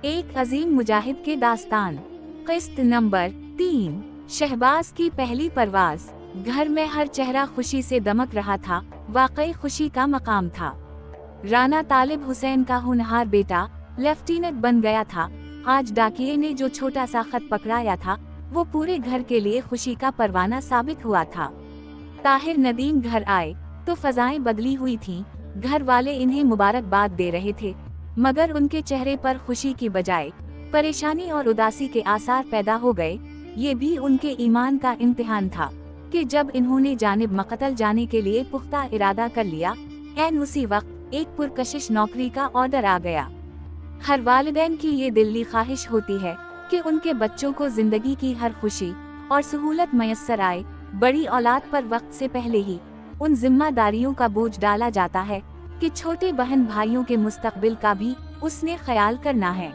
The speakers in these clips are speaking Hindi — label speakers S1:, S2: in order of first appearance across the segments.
S1: एक अजीम मुजाहिद के दास्तान। किस्त नंबर 3। शहबाज की पहली परवाज। घर में हर चेहरा खुशी से दमक रहा था, वाकई खुशी का मकाम था। राना तालिब हुसैन का होनहार बेटा लेफ्टिनेंट बन गया था। आज डाकिये ने जो छोटा सा खत पकड़ाया था, वो पूरे घर के लिए खुशी का परवाना साबित हुआ था। ताहिर नदीम घर आए तो फजाएं बदली हुई थीं। घर वाले इन्हें मुबारकबाद दे रहे थे, मगर उनके चेहरे पर खुशी की बजाय परेशानी और उदासी के आसार पैदा हो गए। ये भी उनके ईमान का इम्तिहान था कि जब इन्होंने जानिब मकतल जाने के लिए पुख्ता इरादा कर लिया, ऐन उसी वक्त एक पुरकशिश नौकरी का ऑर्डर आ गया। हर वालिदैन की ये दिली ख्वाहिश होती है कि उनके बच्चों को जिंदगी की हर खुशी और सहूलत मयस्सर आए। बड़ी औलाद पर वक्त से पहले ही उन जिम्मेदारियों का बोझ डाला जाता है कि छोटे बहन भाइयों के मुस्तकबिल का भी उसने ख्याल करना है।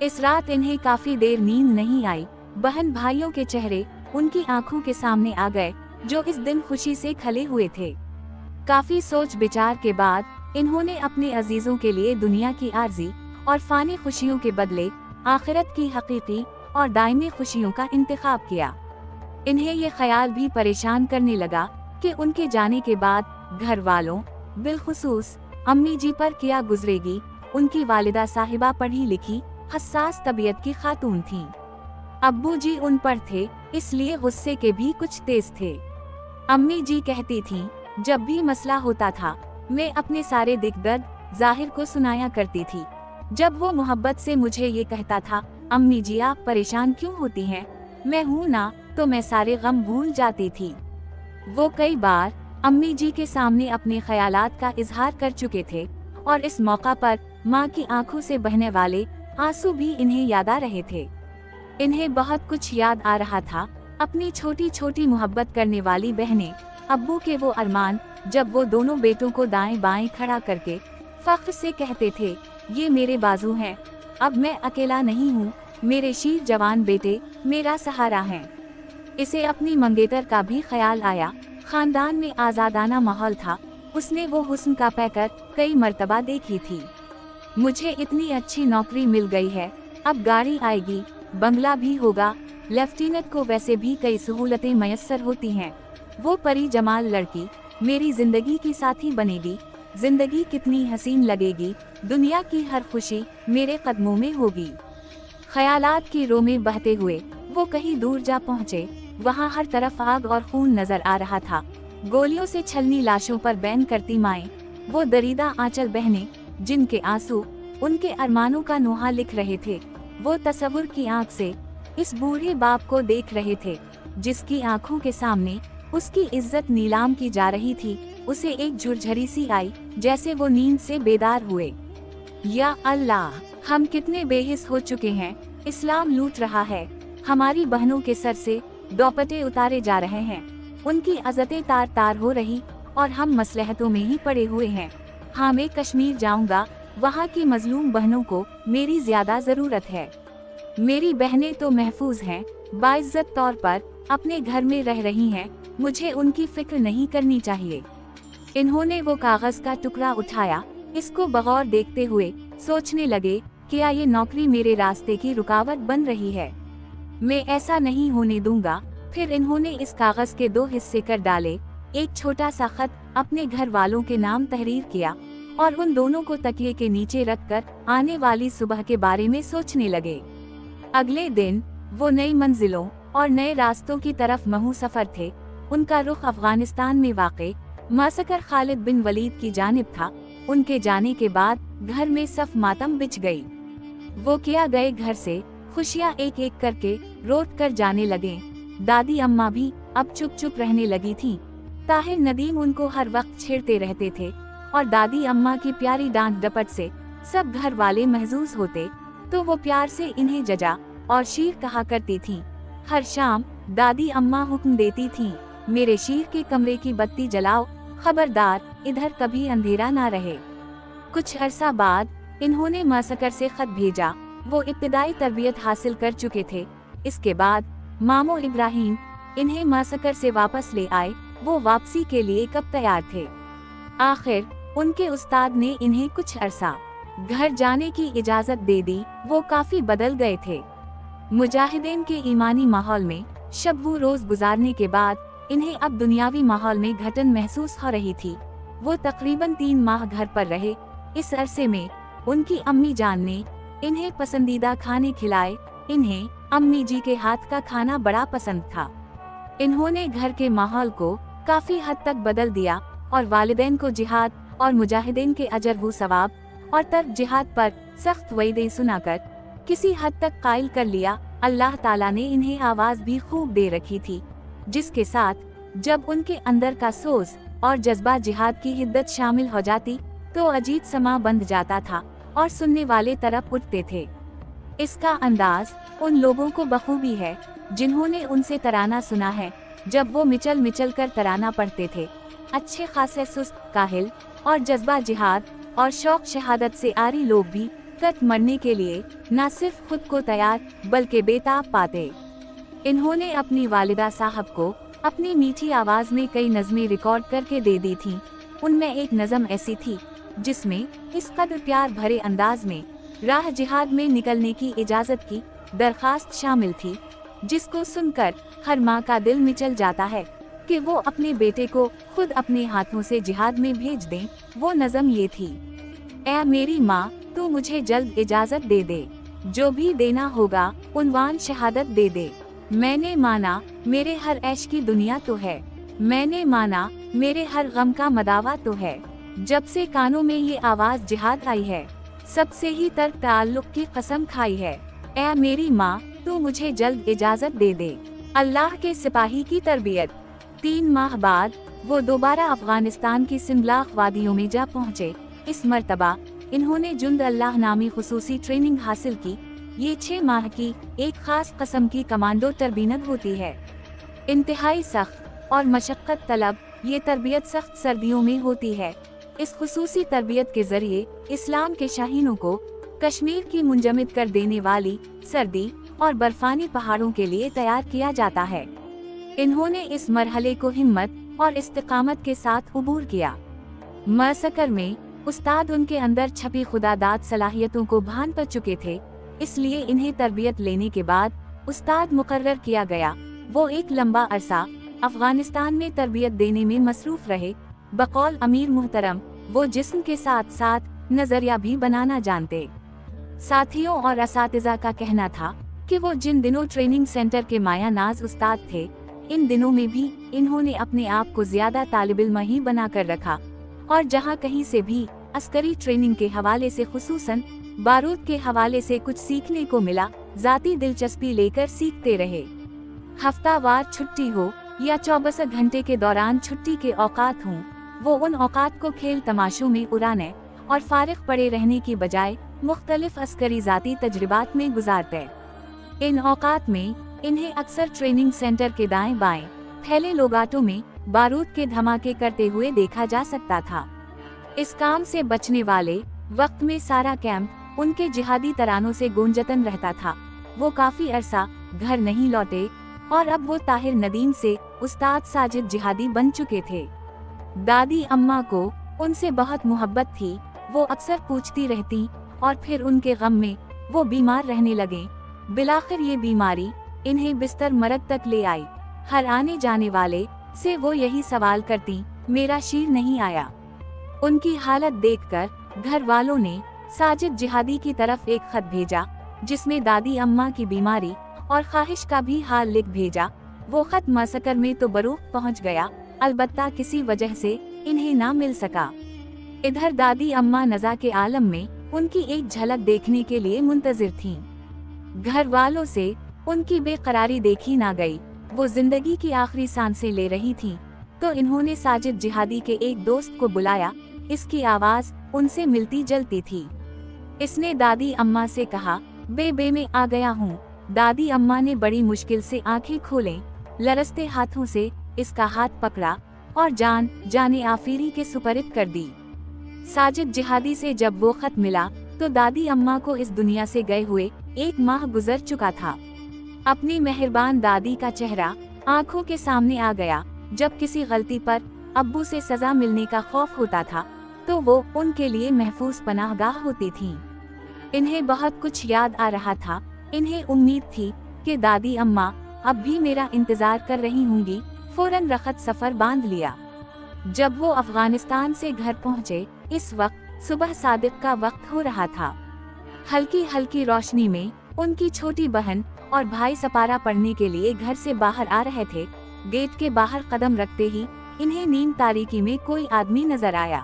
S1: इस रात इन्हें काफी देर नींद नहीं आई। बहन भाइयों के चेहरे उनकी आंखों के सामने आ गए, जो इस दिन खुशी से खले हुए थे। काफी सोच विचार के बाद इन्होंने अपने अजीजों के लिए दुनिया की आर्जी और फानी खुशियों के बदले आखिरत की हकीकी और दायमी खुशियों का इंतखाब किया। इन्हें ये ख्याल भी परेशान करने लगा कि उनके जाने के बाद घर वालों, बिलखुसूस अम्मी जी पर क्या गुजरेगी। उनकी वालिदा साहिबा पढ़ी लिखी, हस्सास तबीयत की खातून थीं। अब्बू जी उन पर थे, इसलिए गुस्से के भी कुछ तेज थे। अम्मी जी कहती थीं, जब भी मसला होता था मैं अपने सारे दिक दर्द जाहिर को सुनाया करती थी। जब वो मोहब्बत से मुझे ये कहता था, अम्मी जी आप परेशान क्यों होती हैं, मैं हूँ ना, तो मैं सारे गम भूल जाती थी। वो कई बार अम्मी जी के सामने अपने ख्यालात का इजहार कर चुके थे और इस मौका पर माँ की आंखों से बहने वाले आंसू भी इन्हें याद आ रहे थे। इन्हें बहुत कुछ याद आ रहा था, अपनी छोटी छोटी मोहब्बत करने वाली बहनें, अब्बू के वो अरमान, जब वो दोनों बेटों को दाएं बाएं खड़ा करके फख्र से कहते थे, ये मेरे बाजू हैं, अब मैं अकेला नहीं हूँ, मेरे शीर जवान बेटे मेरा सहारा हैं। इसे अपनी मंगेतर का भी ख्याल आया। खानदान में आजादाना माहौल था। उसने वो हुस्न का पैकर कई मर्तबा देखी थी। मुझे इतनी अच्छी नौकरी मिल गई है, अब गाड़ी आएगी, बंगला भी होगा। लेफ्टिनेंट को वैसे भी कई सहूलतें मयस्सर होती हैं। वो परी जमाल लड़की मेरी जिंदगी की साथी बनेगी। जिंदगी कितनी हसीन लगेगी, दुनिया की हर खुशी मेरे कदमों में होगी। ख्यालात की रो में बहते हुए वो कहीं दूर जा पहुँचे। वहाँ हर तरफ आग और खून नजर आ रहा था। गोलियों से छलनी लाशों पर बैन करती माएं, वो दरीदा आंचल बहनें, जिनके आंसू उनके अरमानों का नोहा लिख रहे थे। वो तसव्वुर की आंख से इस बूढ़े बाप को देख रहे थे, जिसकी आंखों के सामने उसकी इज्जत नीलाम की जा रही थी। उसे एक झुरझरी सी आई, जैसे वो नींद से बेदार हुए। या अल्लाह, हम कितने बेहिस हो चुके हैं। इस्लाम लूट रहा है, हमारी बहनों के सर से दोपटे उतारे जा रहे हैं, उनकी अज़तें तार तार हो रही और हम मसलहतों में ही पड़े हुए हैं। हाँ, मैं कश्मीर जाऊंगा, वहाँ की मजलूम बहनों को मेरी ज्यादा जरूरत है। मेरी बहनें तो महफूज हैं, बाइज्जत तौर पर अपने घर में रह रही हैं, मुझे उनकी फिक्र नहीं करनी चाहिए। इन्होंने वो कागज का टुकड़ा उठाया, इसको बगौर देखते हुए सोचने लगे, क्या ये नौकरी मेरे रास्ते की रुकावट बन रही है? मैं ऐसा नहीं होने दूंगा। फिर इन्होंने इस कागज के 2 हिस्से कर डाले। एक छोटा सा खत अपने घर वालों के नाम तहरीर किया और उन दोनों को तकिए के नीचे रखकर आने वाली सुबह के बारे में सोचने लगे। अगले दिन वो नई मंजिलों और नए रास्तों की तरफ महू सफर थे। उनका रुख अफगानिस्तान में वाक़े मासकर खालिद बिन वलीद की जानिब था। उनके जाने के बाद घर में सफ मातम बिछ गई। वो क्या गए घर से, खुशियाँ एक एक करके रोट कर जाने लगे। दादी अम्मा भी अब चुप चुप रहने लगी थीं। ताहिर नदीम उनको हर वक्त छेड़ते रहते थे और दादी अम्मा की प्यारी डांट डपट से सब घर वाले महजूज होते, तो वो प्यार से इन्हें जजा और शीर कहा करती थीं। हर शाम दादी अम्मा हुक्म देती थीं, मेरे शीर के कमरे की बत्ती जलाओ, खबरदार इधर कभी अंधेरा ना रहे। कुछ अरसा बाद इन्होंने मासकर से खत भेजा। वो इब्तिदाई तरबियत हासिल कर चुके थे। इसके बाद मामो इब्राहिम इन्हें मासकर से वापस ले आए। वो वापसी के लिए कब तैयार थे। आखिर उनके उस्ताद ने इन्हें कुछ अरसा घर जाने की इजाजत दे दी। वो काफी बदल गए थे। मुजाहिदीन के ईमानी माहौल में शब वो रोज गुजारने के बाद इन्हें अब दुनियावी माहौल में घटन महसूस हो रही थी। वो तकरीबन 3 माह घर पर रहे। इस अरसे में उनकी अम्मी जान ने इन्हें पसंदीदा खाने खिलाए। इन्हें अम्मी जी के हाथ का खाना बड़ा पसंद था। इन्होंने घर के माहौल को काफी हद तक बदल दिया और वालिदैन को जिहाद और मुजाहिदीन के अजर व सवाब और तर्क जिहाद पर सख्त वईदें सुनाकर किसी हद तक कायल कर लिया। अल्लाह ताला ने इन्हें आवाज भी खूब दे रखी थी, जिसके साथ जब उनके अंदर का सोज और जज्बा जिहाद की हिद्दत शामिल हो जाती तो अजीब समा बंध जाता था और सुनने वाले तरफ उठते थे। इसका अंदाज उन लोगों को बखूबी है जिन्होंने उनसे तराना सुना है जब वो मिचल मिचल कर तराना पढ़ते थे। अच्छे खासे सुस्त, काहिल और जज्बा जिहाद और शौक शहादत से आरी लोग भी कत मरने के लिए न सिर्फ खुद को तैयार बल्कि बेताब पाते। इन्होंने अपनी वालिदा साहब को अपनी मीठी आवाज में कई नज़में रिकॉर्ड करके दे दी थीं। उनमें एक नज़म ऐसी थी जिसमें इस कदर प्यार भरे अंदाज में राह जिहाद में निकलने की इजाजत की दरखास्त शामिल थी, जिसको सुनकर हर माँ का दिल मिचल जाता है कि वो अपने बेटे को खुद अपने हाथों से जिहाद में भेज दें। वो नज़म ये थी: ऐ मेरी माँ, तू मुझे जल्द इजाजत दे दे, जो भी देना होगा उन्वान शहादत दे दे। मैंने माना मेरे हर ऐश की दुनिया तो है, मैंने माना मेरे हर गम का मदावा तो है। जब से कानों में ये आवाज जिहाद आई है, सबसे ही तर्क ताल्लुक की कसम खाई है। ऐ मेरी माँ, तू मुझे जल्द इजाजत दे दे। अल्लाह के सिपाही की तरबियत। 3 माह बाद वो दोबारा अफगानिस्तान की सिंबलाख वादियों में जा पहुँचे। इस मर्तबा इन्होंने जुंद अल्लाह नामी खुसूसी ट्रेनिंग हासिल की। ये 6 माह की एक खास कस्म की कमांडो तरबीनत होती है। इंतहाई सख्त और मशक्कत तलब ये तरबियत सख्त सर्दियों में होती है। इस खुसूसी तरबियत के जरिए इस्लाम के शाहीनों को कश्मीर की मुंजमद कर देने वाली सर्दी और बर्फानी पहाड़ों के लिए तैयार किया जाता है। इन्होंने इस मरहले को हिम्मत और इस्तिकामत के साथ उबूर किया। मसकर में उस्ताद उनके अंदर छपी खुदादाद सलाहियतों को भान पर चुके थे, इसलिए इन्हें तरबियत लेने के बाद उस्ताद मुकर्रर किया गया। वो एक लंबा अरसा अफगानिस्तान में तरबियत देने में मसरूफ रहे। बकौल अमीर मुहतरम वो जिस्म के साथ साथ नजरिया भी बनाना जानते। साथियों और असातिज़ा का कहना था कि वो जिन दिनों ट्रेनिंग सेंटर के माया नाज उस्ताद थे, इन दिनों में भी इन्होंने अपने आप को ज्यादा तालिबिल्म ही बना कर रखा और जहाँ कहीं से भी अस्करी ट्रेनिंग के हवाले से खुसूसन बारूद के हवाले से कुछ सीखने को मिला, जाती दिलचस्पी लेकर सीखते रहे। हफ्तावार छुट्टी हो या 24 घंटे के दौरान छुट्टी के औकात हों, वो उन औकात को खेल तमाशों में उड़ाने और फारिग पड़े रहने की बजाय मुख्तलिफ अस्करी जाती तजर्बात में गुजारते। इन औकात में इन्हें अक्सर ट्रेनिंग सेंटर के दाएं बाएं फैले लोगाटों में बारूद के धमाके करते हुए देखा जा सकता था। इस काम से बचने वाले वक्त में सारा कैंप उनके जिहादी तरानों से गूंजतन रहता था। वो काफी अरसा घर नहीं लौटे और अब वो ताहिर नदीम से उस्ताद साजिद जिहादी बन चुके थे। दादी अम्मा को उनसे बहुत मोहब्बत थी। वो अक्सर पूछती रहती और फिर उनके गम में वो बीमार रहने लगे। बिलाखिर ये बीमारी इन्हें बिस्तर मरग तक ले आई। हर आने जाने वाले से वो यही सवाल करती, मेरा शीर नहीं आया। उनकी हालत देखकर घर वालों ने साजिद जिहादी की तरफ एक खत भेजा, जिसमें दादी अम्मा की बीमारी और ख्वाहिश का भी हाल लिख भेजा। वो खत मसकर में तो बरूख पहुंच गया, अलबत्ता किसी वजह से इन्हें ना मिल सका। इधर दादी अम्मा नज़ा के आलम में उनकी एक झलक देखने के लिए मुंतजिर थीं। घर वालों से उनकी बेकरारी देखी ना गई। वो जिंदगी की आखिरी सांसें ले रही थीं, तो इन्होंने साजिद जिहादी के एक दोस्त को बुलाया। इसकी आवाज उनसे मिलती जलती थी। इसने दादी अम्मा से कहा, बे मैं आ गया हूँ। दादी अम्मा ने बड़ी मुश्किल से आंखें खोलें, लरसते हाथों से इसका हाथ पकड़ा और जाने आफिरी के सुपरद कर दी। साजिद जिहादी से जब वो खत मिला तो दादी अम्मा को इस दुनिया से गए हुए 1 माह गुजर चुका था। अपनी मेहरबान दादी का चेहरा आंखों के सामने आ गया। जब किसी गलती पर अब्बू से सजा मिलने का खौफ होता था तो वो उनके लिए महफूज पनाहगाह होती थीं। इन्हें बहुत कुछ याद आ रहा था। इन्हें उम्मीद थी कि दादी अम्मा अब भी मेरा इंतजार कर रही होंगी। फौरन रखत सफर बांध लिया। जब वो अफगानिस्तान से घर पहुँचे, इस वक्त सुबह सादिक का वक्त हो रहा था। हल्की हल्की रोशनी में उनकी छोटी बहन और भाई सपारा पढ़ने के लिए घर से बाहर आ रहे थे। गेट के बाहर कदम रखते ही इन्हें नीम तारीकी में कोई आदमी नजर आया।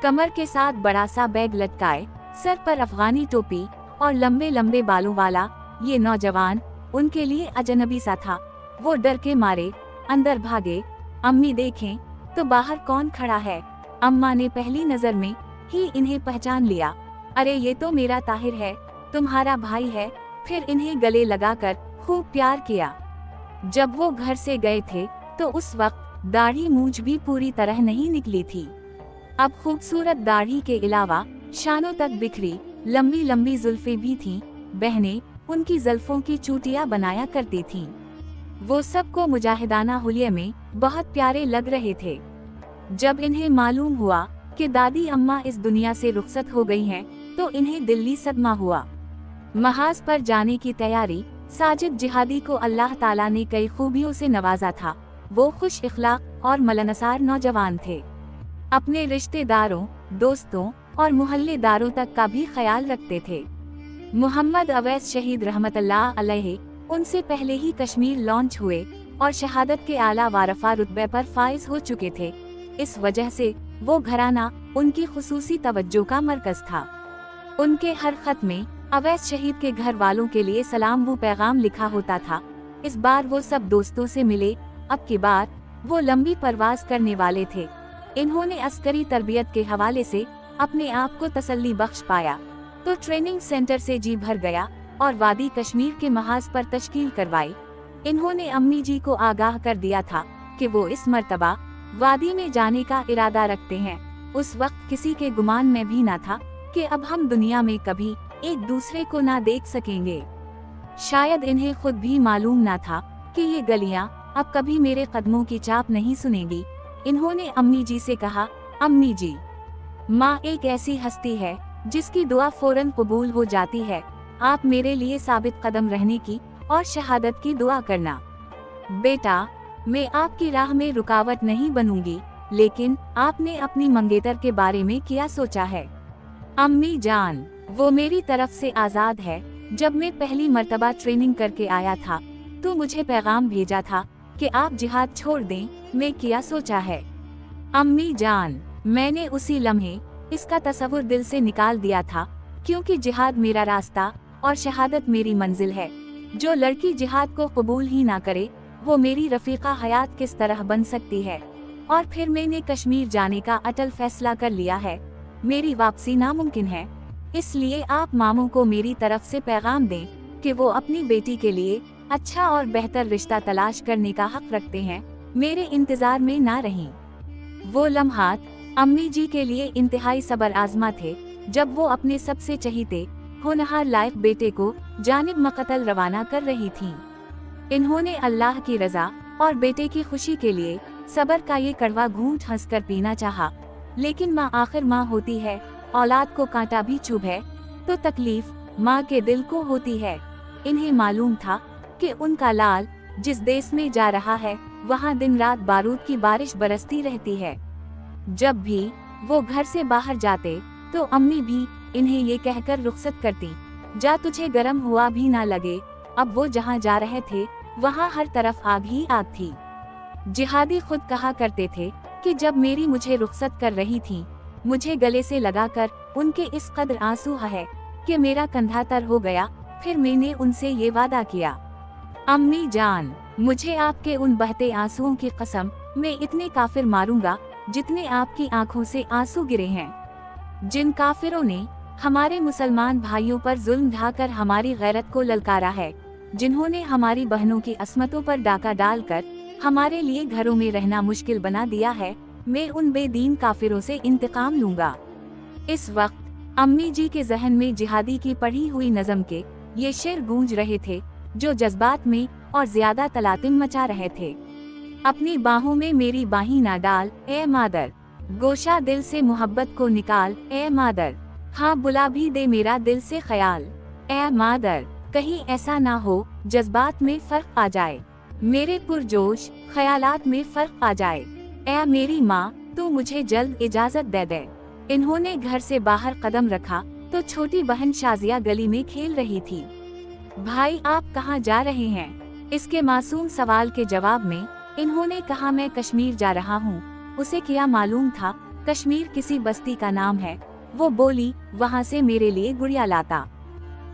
S1: कमर के साथ बड़ा सा बैग लटकाए, सर पर अफगानी टोपी और लंबे लंबे बालों वाला ये नौजवान उनके लिए अजनबी सा था। वो डर के मारे अंदर भागे। अम्मी देखें तो बाहर कौन खड़ा है। अम्मा ने पहली नजर में ही इन्हें पहचान लिया। अरे ये तो मेरा ताहिर है, तुम्हारा भाई है। फिर इन्हें गले लगाकर खूब प्यार किया। जब वो घर से गए थे तो उस वक्त दाढ़ी मूंछ भी पूरी तरह नहीं निकली थी। अब खूबसूरत दाढ़ी के अलावा शानों तक बिखरी लंबी लंबी जुल्फें भी थीं। बहनें उनकी जुल्फों की चूटियां बनाया करती थीं। वो सबको मुजाहिदाना हुलिये में बहुत प्यारे लग रहे थे। जब इन्हें मालूम हुआ कि दादी अम्मा इस दुनिया से रुखसत हो गई हैं, तो इन्हें दिल्ली सदमा हुआ। महाज पर जाने की तैयारी। साजिद जिहादी को अल्लाह ताला ने कई खूबियों से नवाजा था। वो खुश इखलाक और मलनसार नौजवान थे। अपने रिश्तेदारों, दोस्तों और मोहल्लेदारों तक का भी ख्याल रखते थे। मोहम्मद अवैस शहीद रहमतुल्लाह अलैहि उनसे पहले ही कश्मीर लॉन्च हुए और शहादत के आला वारफा रुतबे पर फाइज हो चुके थे। इस वजह से वो घराना उनकी खुसूसी तवज्जो का मरकज था। उनके हर खत में अवैस शहीद के घर वालों के लिए सलाम व पैगाम लिखा होता था। इस बार वो सब दोस्तों से मिले। अब की बार वो लंबी परवाज करने वाले थे। इन्होंने अस्करी तरबियत के हवाले से अपने आप को तसल्ली बख्श पाया, तो ट्रेनिंग सेंटर से जी भर गया और वादी कश्मीर के महाज पर तश्कील करवाई। इन्होंने अम्मी जी को आगाह कर दिया था कि वो इस मर्तबा वादी में जाने का इरादा रखते हैं। उस वक्त किसी के गुमान में भी ना था कि अब हम दुनिया में कभी एक दूसरे को ना देख सकेंगे। शायद इन्हें खुद भी मालूम ना था कि ये गलियां अब कभी मेरे कदमों की चाप नहीं सुनेगी। इन्होंने अम्मी जी से कहा, अम्मी जी, माँ एक ऐसी हस्ती है जिसकी दुआ फौरन कबूल हो जाती है। आप मेरे लिए साबित कदम रहने की और शहादत की दुआ करना। बेटा, मैं आपकी राह में रुकावट नहीं बनूंगी, लेकिन आपने अपनी मंगेतर के बारे में क्या सोचा है? अम्मी जान, वो मेरी तरफ से आज़ाद है। जब मैं पहली मर्तबा ट्रेनिंग करके आया था तो मुझे पैगाम भेजा था कि आप जिहाद छोड़ दें। मैं क्या सोचा है? अम्मी जान, मैंने उसी लम्हे इसका तस्वुर दिल से निकाल दिया था, क्योंकि जिहाद मेरा रास्ता और शहादत मेरी मंजिल है। जो लड़की जिहाद को कबूल ही ना करे, वो मेरी रफीका हयात किस तरह बन सकती है? और फिर मैंने कश्मीर जाने का अटल फैसला कर लिया है। मेरी वापसी नामुमकिन है। इसलिए आप मामू को मेरी तरफ से पैगाम दें कि वो अपनी बेटी के लिए अच्छा और बेहतर रिश्ता तलाश करने का हक रखते हैं। मेरे इंतजार में ना रहें। वो लम्हात अम्मी जी के लिए इंतहाई सबर आजमा थे, जब वो अपने सबसे चहीते होनहार लायक बेटे को जानिब मकतल रवाना कर रही थीं। इन्होंने अल्लाह की रजा और बेटे की खुशी के लिए सबर का ये कड़वा घूंट हंसकर पीना चाहा, लेकिन माँ आखिर माँ होती है। औलाद को कांटा भी चुभे तो तकलीफ माँ के दिल को होती है। इन्हें मालूम था कि उनका लाल जिस देश में जा रहा है, वहाँ दिन रात बारूद की बारिश बरसती रहती है। जब भी वो घर से बाहर जाते तो अम्मी भी इन्हें ये कहकर रुखसत करती, जा तुझे गर्म हुआ भी ना लगे। अब वो जहाँ जा रहे थे वहाँ हर तरफ आग ही आग थी। जिहादी खुद कहा करते थे कि जब मेरी मुझे रुखसत कर रही थी, मुझे गले से लगाकर उनके इस कदर आंसू है कि मेरा कंधा तर हो गया। फिर मैंने उनसे ये वादा किया, अम्मी जान, मुझे आपके उन बहते आंसुओं की कसम, मैं इतने काफिर मारूंगा जितने आपकी आंखों से आंसू गिरे हैं। जिन काफिरों ने हमारे मुसलमान भाइयों पर जुल्म ढाकर हमारी गैरत को ललकारा है, जिन्होंने हमारी बहनों की अस्मतों पर डाका डालकर हमारे लिए घरों में रहना मुश्किल बना दिया है, मैं उन बेदीन काफिरों से इंतकाम लूंगा। इस वक्त अम्मी जी के जहन में जिहादी की पढ़ी हुई नज़म के ये शेर गूंज रहे थे, जो जज्बात में और ज्यादा तलातिम मचा रहे थे। अपनी बाहों में मेरी बाही ना डाल ए मादर, गोशा दिल से मोहब्बत को निकाल, ए मादर, हाँ बुला भी दे मेरा दिल से ख्याल। ए मादर, कहीं ऐसा ना हो जज्बात में फर्क आ जाए, मेरे पुरजोश ख्यालात में फर्क आ जाए। ए मेरी माँ, तू मुझे जल्द इजाजत दे दे। इन्होंने घर से बाहर कदम रखा तो छोटी बहन शाजिया गली में खेल रही थी। भाई आप कहाँ जा रहे हैं? इसके मासूम सवाल के जवाब में इन्होंने कहा मैं कश्मीर जा रहा हूँ। उसे क्या मालूम था कश्मीर किसी बस्ती का नाम है। वो बोली वहाँ से मेरे लिए गुड़िया लाता।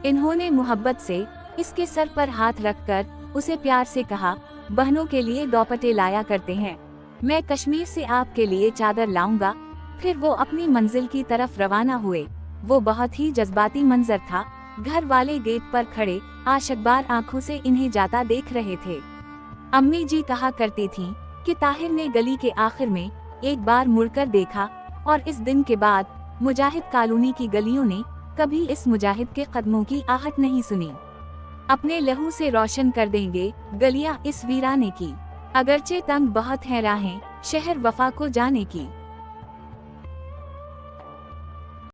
S1: इन्होंने मोहब्बत से इसके सर पर हाथ रखकर उसे प्यार से कहा, बहनों के लिए दोपट्टे लाया करते हैं, मैं कश्मीर से आपके लिए चादर लाऊंगा। फिर वो अपनी मंजिल की तरफ रवाना हुए। वो बहुत ही जज्बाती मंजर था। घर वाले गेट पर खड़े आशकबार आंखों से इन्हें जाता देख रहे थे। अम्मी जी कहा करती थीं कि ताहिर ने गली के आखिर में एक बार मुड़कर देखा और इस दिन के बाद मुजाहिद कॉलोनी की गलियों ने कभी इस मुजाहिद के कदमों की आहट नहीं सुनी। अपने लहू से रोशन कर देंगे गलियां इस वीराने की, अगरचे तंग बहुत है राहें शहर वफा को जाने की।